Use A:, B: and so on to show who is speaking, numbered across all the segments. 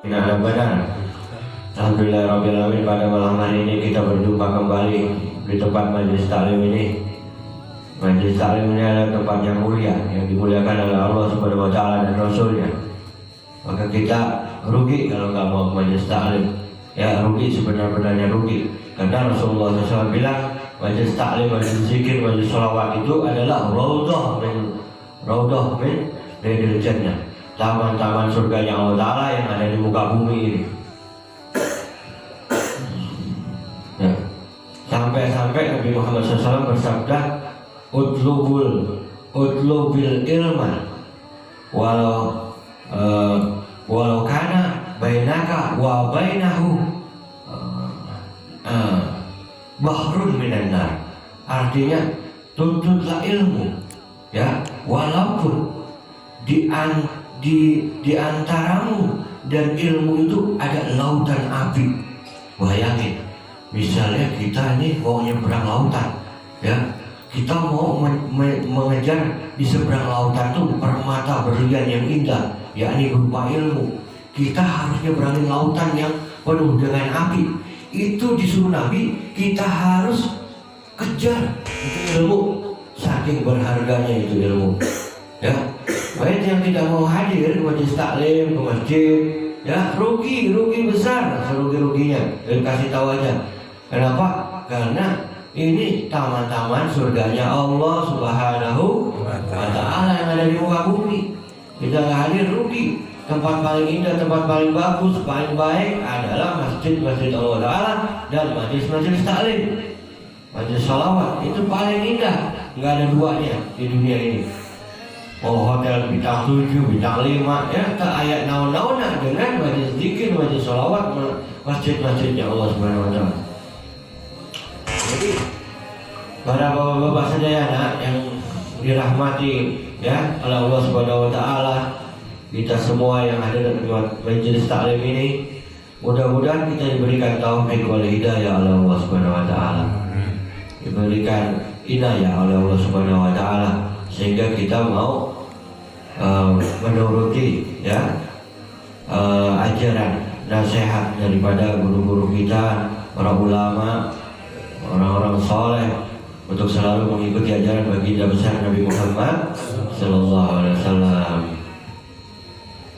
A: Benar. Alhamdulillahirrahmanirrahim, pada malam hari ini kita berjumpa kembali di tempat majelis taklim ini. Majelis taklim ini adalah tempat yang mulia, yang dimuliakan oleh Allah Subhanahu wa Ta'ala dan Rasulnya. Maka kita rugi kalau nggak mau ke majelis taklim. Ya, rugi, sebenar-benarnya rugi. Karena Rasulullah SAW bilang majelis taklim, majelis zikir, majelis sholawat itu adalah raudhah min riyadil jannah, taman-taman surganya Allah Ta'ala yang ada di muka bumi ini. Ya. Sampai-sampai Nabi Muhammad SAW bersabda, utlubil ilma walau kana bainaka wa bainahu bahrun minan nar. Artinya tuntutlah ilmu, ya, walaupun di antaramu dan ilmu itu ada lautan api. Bayangin, misalnya kita ini mau nyebrang lautan, ya, kita mau mengejar di seberang lautan tuh permata berlian yang indah, yakni berupa ilmu. Kita harus nyebrangin lautan yang penuh dengan api. Itu disuruh Nabi, kita harus kejar itu ilmu, saking berharganya itu ilmu, ya. Baik yang tidak mau hadir ke majelis taklim, ke masjid, ya, rugi besar, serugi-ruginya. Dan kasih tahu aja. Kenapa? Karena ini taman-taman surganya Allah Subhanahu wa Ta'ala yang ada di muka bumi. Kita nggak hadir, rugi. Tempat paling indah, tempat paling bagus, paling baik adalah masjid-masjid Allah Ta'ala dan majelis-majelis taklim, majelis sholawat. Itu paling indah, nggak ada duanya di dunia ini. Hotel bintang 7, bintang 5, ya, tak ayat naon-naona dengan majelis zikir, majelis sholawat, masjid-masjidnya Allah Subhanahu wa Ta'ala. Jadi para bapak-bapak sedayana yang dirahmati, ya, oleh Allah Subhanahu wa Ta'ala, kita semua yang ada di majelis taklim ini, mudah-mudahan kita diberikan taufik wal hidayah oleh Allah Subhanahu wa Ta'ala, diberikan inayah oleh Allah Subhanahu wa Ta'ala, sehingga kita mau menuruti, ya, ajaran nasihat daripada guru-guru kita, para ulama, orang-orang soleh, untuk selalu mengikuti ajaran baginda besar Nabi Muhammad Sallallahu Alaihi Wasallam.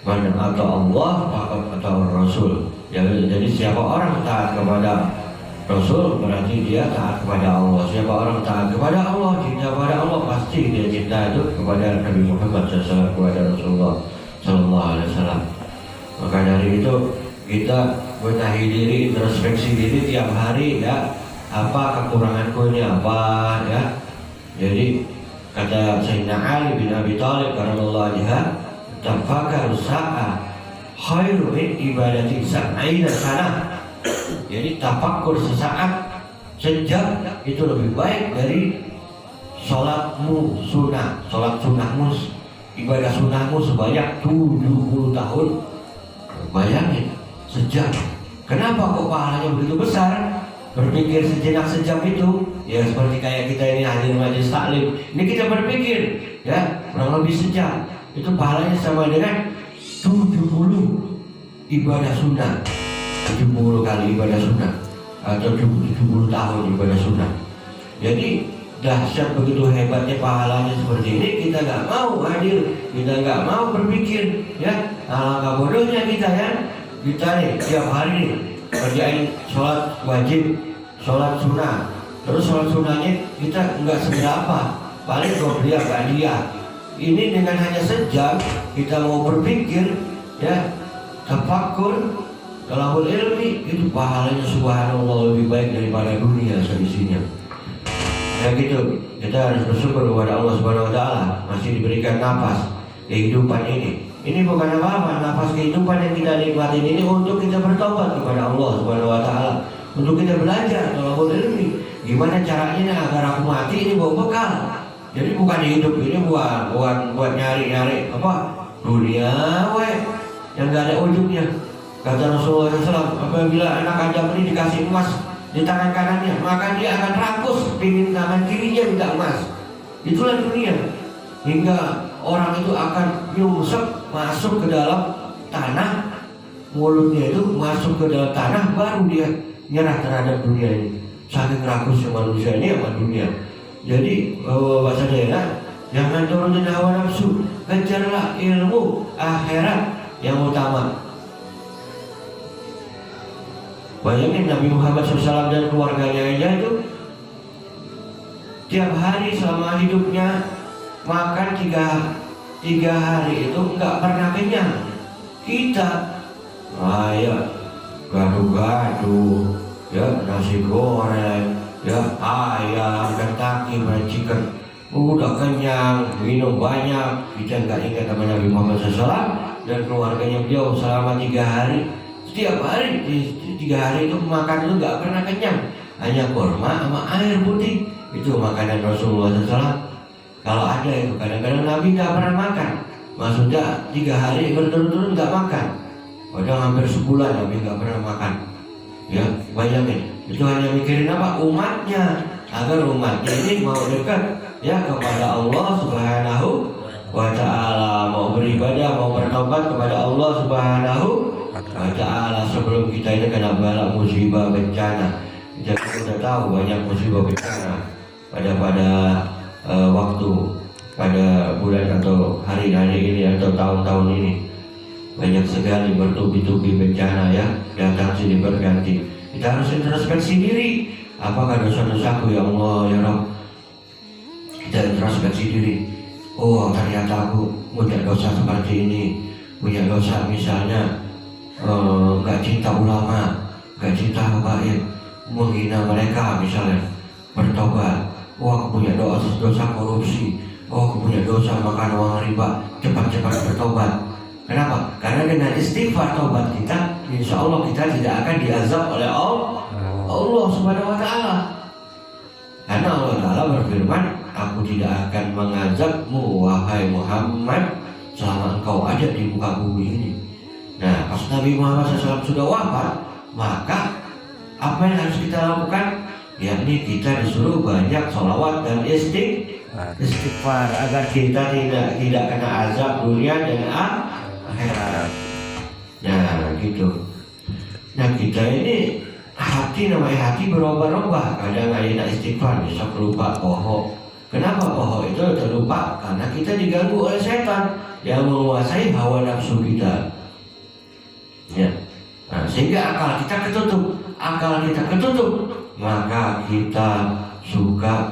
A: Man ata Allah faqad ata Rasul. Jadi siapa orang taat kepada Rasul berarti dia taat kepada Allah. Siapa orang taat kepada Allah, cinta kepada Allah, pasti dia cinta itu kepada Nabi Muhammad SAW, kepada Rasulullah Sallallahu Alaihi Wasallam. Maka dari itu kita benahi diri, introspeksi diri tiap hari, ya. Apa kekuranganku ini, apa, ya. Jadi kata Sayyidina Ali bin Abi Thalib radhiyallahu anhu, tafakkur sa'a khairu min ibadati sab'ina sanah. Jadi tafakkur sesaat, sejam, itu lebih baik dari sholatmu sunnah, sholat sunnahmu, ibadah sunnahmu sebanyak 70 tahun. Bayangin, sejam. Kenapa kok pahalanya begitu besar? Berpikir sejenak sejam itu, ya, seperti kayak kita ini hadir majelis taklim. Ini kita berpikir, ya, kurang lebih sejam. Itu pahalanya sama dengan 70 ibadah sunnah, 70 kali ibadah sunnah, atau 70 tahun ibadah sunnah. Jadi dahsyat, begitu hebatnya pahalanya seperti ini. Kita nggak mau hadir, kita nggak mau berpikir, ya. Alangkah bodohnya kita, ya. Kita nih tiap hari nih kerjain sholat wajib, sholat sunnah, terus sholat sunnahnya kita nggak seberapa, paling qobliyah ba'diyah. Ini dengan hanya sejam kita mau berpikir, ya, tafakkur, talabul ilmi, itu pahalanya subhanallah lebih baik daripada dunia seisinya. Ya gitu, kita harus bersyukur kepada Allah Subhanahu wa Ta'ala masih diberikan nafas kehidupan ini. Ini bukan apa-apa, nafas kehidupan yang kita nikmatin ini untuk kita bertobat kepada Allah Subhanahu wa Ta'ala, untuk kita belajar talabul ilmi. Gimana caranya agar aku mati ini bawa bekal. Jadi bukan hidup ini buat nyari-nyari apa dunia, yang gak ada ujungnya. Kata Rasulullah SAW, apabila anak Adam ini dikasih emas di tangan kanannya, maka dia akan rakus pingin tangan kirinya minta emas. Itulah dunia. Hingga orang itu akan nyungsep masuk ke dalam tanah mulutnya itu masuk ke dalam tanah, baru dia nyerah terhadap dunia ini. Saking rakusnya manusia ini sama dunia. Jadi bahasa daerah, jangan turutin hawa nafsu, kejarlah ilmu akhirat yang utama. Bayangin Nabi Muhammad SAW dan keluarganya aja itu tiap hari selama hidupnya makan tiga hari itu nggak pernah kenyang. Kita ya gaduh-gaduh, ya nasi goreng, ya ayam, Kentucky, fried chicken, udah kenyang, minum banyak. Kita nggak ingat sama Nabi Muhammad SAW dan keluarganya beliau selama 3 hari. Setiap hari, 3 hari itu makan itu nggak pernah kenyang, hanya kurma sama air putih. Itu makanan Rasulullah SAW. Kalau ada itu kadang-kadang Nabi nggak pernah makan, maksudnya 3 hari berturut-turut nggak makan. Padahal hampir sebulan Nabi nggak pernah makan. Ya, bayangin. Itu hanya mikirin apa? Umatnya, agar umatnya ini mau dekat ya kepada Allah Subhanahu wa Ta'ala, mau beribadah, mau bertobat kepada Allah Subhanahu wa Ta'ala sebelum kita ini kena bala musibah bencana. Kita sudah tahu banyak musibah bencana pada waktu pada bulan atau hari-hari ini atau tahun-tahun ini. Banyak sekali bertubi-tubi bencana ya, datang sini berganti. Kita harus introspeksi diri. Apakah dosa-dosaku ya Allah ya Rabb? Kita introspeksi diri. Oh ternyata aku punya dosa seperti ini. Punya dosa misalnya gak cinta ulama, gak cinta habaib, menghina mereka misalnya. Bertobat. Oh aku punya dosa korupsi. Oh aku punya dosa makan uang riba. Cepat-cepat bertobat. Kenapa? Karena dengan istighfar taubat kita, insya Allah kita tidak akan diazab oleh Allah Subhanahu Wa Taala. Karena Allah Taala berfirman, aku tidak akan mengazabmu wahai Muhammad selama engkau ada di muka bumi ini. Nah, pas Nabi Muhammad SAW sudah wafat, maka apa yang harus kita lakukan? Yakni kita disuruh banyak sholawat dan istighfar agar kita tidak kena azab dunia dan akhirat. Nah gitu. Nah kita ini hati, namanya hati berubah-ubah. Kadang ada istighfar, besok lupa pohon. Kenapa pohon itu terlupa? Karena kita diganggu oleh setan yang menguasai hawa nafsu kita. Ya. Nah, sehingga akal kita ketutup, maka kita suka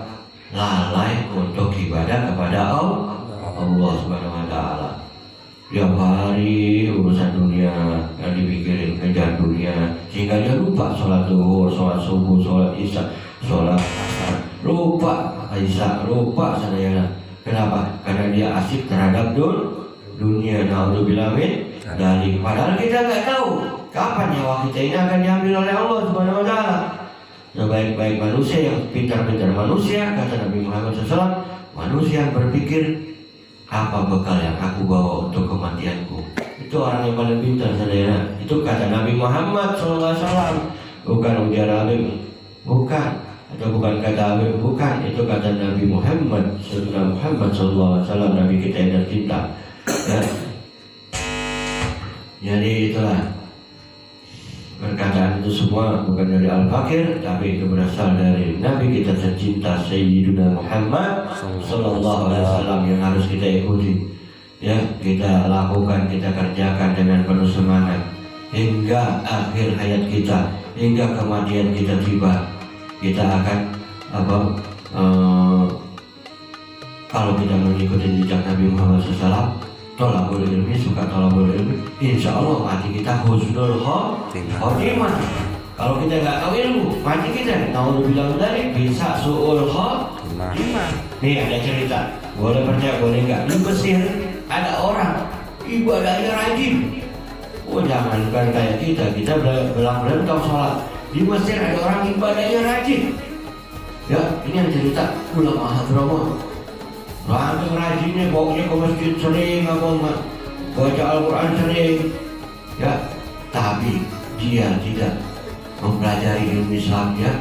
A: lalai untuk ibadah kepada Allah Subhanahu Wa Taala. Tiap hari urusan dunia yang dipikirin, kejar dunia, sehingga dia lupa sholat zuhur, sholat subuh, sholat isya, sholat asar, lupa isya, lupa sadayana. Kenapa? Karena dia asik terhadap dunia. Naudzubillah min dzalik. Padahal kita nggak tahu kapan nyawa kita ini akan diambil oleh Allah Subhanahu Wa Taala. Sebaik-baik manusia, yang pintar-pintar manusia, kata Nabi Muhammad SAW, manusia yang berpikir apa bekal yang aku bawa untuk kematianku. Itu orang yang paling pintar saudara. Itu kata Nabi Muhammad SAW, bukan ujar Habib, bukan, atau bukan kata Habib, bukan. Itu kata Nabi Muhammad SAW, Nabi kita yang tercinta. Ya. Jadi itulah perkataan itu semua bukan dari Al-Fakir, tapi itu berasal dari Nabi kita tercinta Sayyidina Muhammad Sallallahu Alaihi Wasallam yang harus kita ikuti. Ya, kita lakukan, kita kerjakan dengan penuh semangat hingga akhir hayat kita, hingga kematian kita tiba. Kita akan kalau kita mengikuti jejak Nabi Muhammad SAW, tolabul ilmi, suka tolabul ilmi, insya Allah mati kita husnul khotimah. Kalau kita nggak tahu ilmu, mati kita naudzubillah dari bisa suul khotimah. Nih ada cerita, boleh percaya boleh nggak? Di Mesir ada orang ibadahnya rajin. Oh jangankan kayak kita belang-belang sholat. Di Mesir ada orang ibadahnya rajin. Ya ini yang cerita ulama Hadramah. Rajinnya baunya ke masjid sering, baca Al-Quran sering, ya. Tapi dia tidak mempelajari ilmu Islam ya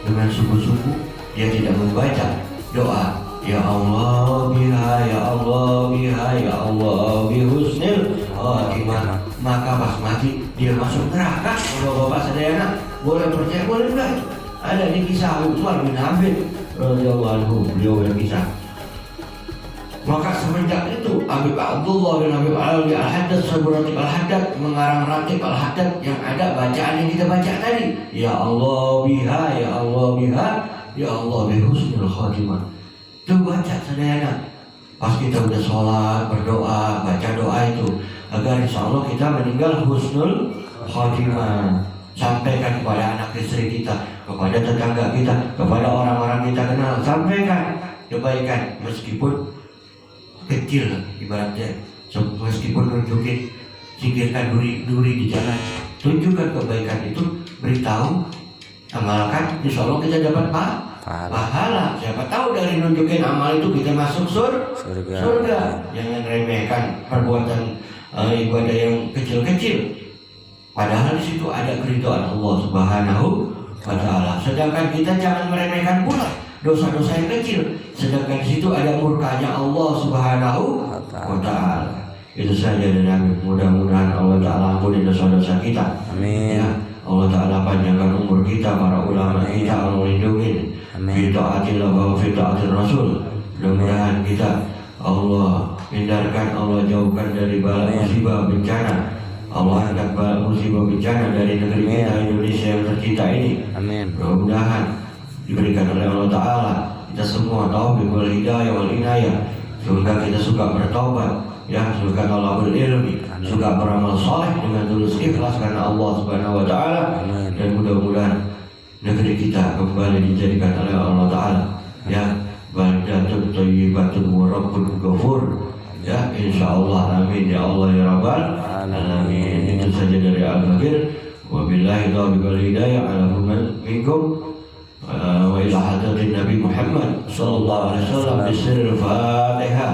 A: dengan sungguh-sungguh. Dia tidak membaca doa Ya Allah biha, ya Allah biha, ya Allah bihusnil khatimah. Maka pas mati dia masuk neraka. Kalau bapak sadayana boleh percaya boleh enggak? Ada di kisah Utsman bin Habib radhiyallahu anhu, beliau berkisah. Maka semenjak itu Habib Abdullah bin Habib Alwi Al-Haddad Saburatib Al-Haddad mengarang ratib Al-Haddad yang ada bacaan yang kita baca tadi. Ya Allah biha, ya Allah biha, ya Allah bihusnil khatimah. Itu baca sadayana. Pas kita udah sholat, berdoa, baca doa itu agar insya Allah kita meninggal husnul khatimah. Sampaikan kepada anak istri kita, kepada tetangga kita, kepada orang-orang kita kenal. Sampaikan kebaikan meskipun kecil, ibaratnya meskipun nunjukin, singkirkan duri di jalan, tunjukkan kebaikan itu, beritahu, amalkan, insya Allah kita dapat pahala. Siapa tahu dari nunjukin amal itu kita masuk surga. Jangan remehkan perbuatan ibadah yang kecil-kecil. Padahal di situ ada keridhaan Allah Subhanahu wa Ta'ala. Sedangkan kita jangan meremehkan pula dosa-dosa yang kecil. Sedangkan di situ ada murkanya Allah Subhanahu wa Ta'ala. Itu saja dari kami. Mudah-mudahan Allah Ta'ala ampuni dosa-dosa kita.
B: Amin.
A: Ya, Allah Ta'ala panjangkan umur kita, para ulama kita, Allah lindungi. Fi ta'atillah wa fi ta'atil Rasul. Mudah-mudahan kita Allah hindarkan, Allah jauhkan dari bala musibah bencana. Allah angkat bala musibah bencana dari negeri kita Indonesia yang tercinta ini.
B: Amin.
A: Mudah-mudahan diberikan oleh Allah Ta'ala kita semua taufik wal hidayah wal inayah, sehingga kita suka bertaubat, ya, suka talabul ilmi, suka beramal soleh dengan tulus ikhlas karena Allah Subhanahu wa Ta'ala. Dan mudah-mudahan negeri kita kembali dijadikan oleh Allah Ta'ala, ya, baldatun thayyibatun wa rabbun ghafur, ya, insyaallah. Amin ya Allah ya Rabbal alamin. Itu saja dari Al-Fakir. Wabillahi taufiq wal hidayah ala man minkum wa ila hadratin Nabi Muhammad sallallahu alaihi wasallam. Bismillahirrahmanirrahim.